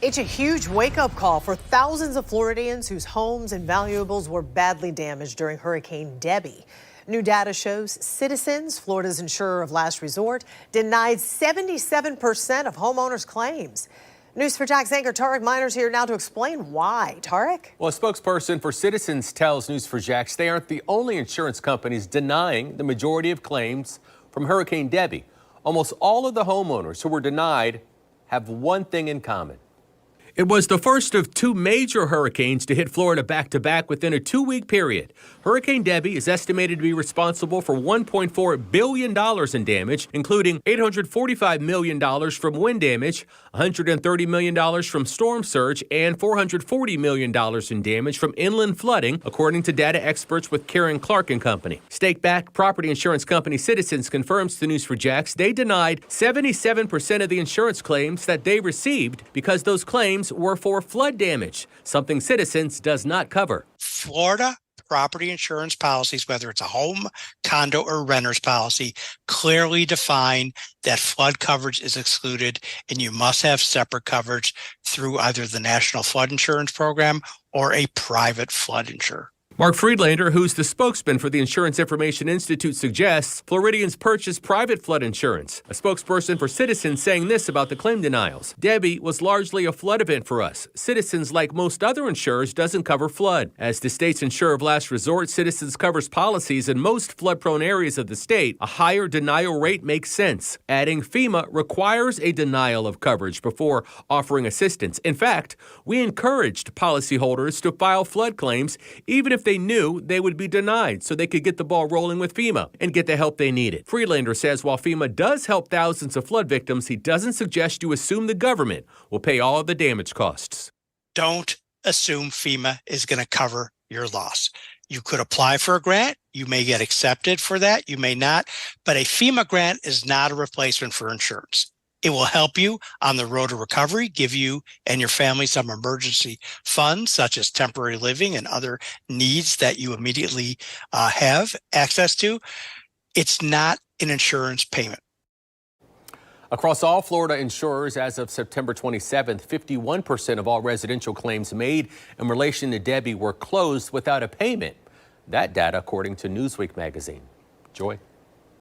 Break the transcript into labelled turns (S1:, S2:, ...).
S1: It's a huge wake-up call for thousands of Floridians whose homes and valuables were badly damaged during Hurricane Debby. New data shows Citizens, Florida's insurer of last resort, denied 77% of homeowners' claims. News4JAX's anchor Tarek Miner's here now to explain why. Tarek?
S2: Well, a spokesperson for Citizens tells News4JAX they aren't the only insurance companies denying the majority of claims from Hurricane Debby. Almost all of the homeowners who were denied have one thing in common. It was the first of two major hurricanes to hit Florida back-to-back within a 2-week period. Hurricane Debby is estimated to be responsible for $1.4 billion in damage, including $845 million from wind damage, $130 million from storm surge, and $440 million in damage from inland flooding, according to data experts with Karen Clark & Company. Stake-backed property insurance company Citizens confirms to News4JAX they denied 77% of the insurance claims that they received because those claims were for flood damage, something Citizens does not cover.
S3: Florida property insurance policies, whether it's a home, condo, or renter's policy, clearly define that flood coverage is excluded, and you must have separate coverage through either the National Flood Insurance Program or a private flood insurer.
S2: Mark Friedlander, who's the spokesman for the Insurance Information Institute, suggests Floridians purchase private flood insurance. A spokesperson for Citizens saying this about the claim denials. Debby was largely a flood event for us. Citizens, like most other insurers, doesn't cover flood. As the state's insurer of last resort, Citizens covers policies in most flood-prone areas of the state. A higher denial rate makes sense. Adding FEMA requires a denial of coverage before offering assistance. In fact, we encouraged policyholders to file flood claims even if they knew they would be denied so they could get the ball rolling with FEMA and get the help they needed. Friedlander says while FEMA does help thousands of flood victims, he doesn't suggest you assume the government will pay all of the damage costs.
S3: Don't assume FEMA is going to cover your loss. You could apply for a grant. You may get accepted for that. You may not. But a FEMA grant is not a replacement for insurance. It will help you on the road to recovery, give you and your family some emergency funds, such as temporary living and other needs that you immediately have access to. It's not an insurance payment.
S2: Across all Florida insurers as of September 27th, 51% of all residential claims made in relation to Debby were closed without a payment. That data according to Newsweek magazine. Joy?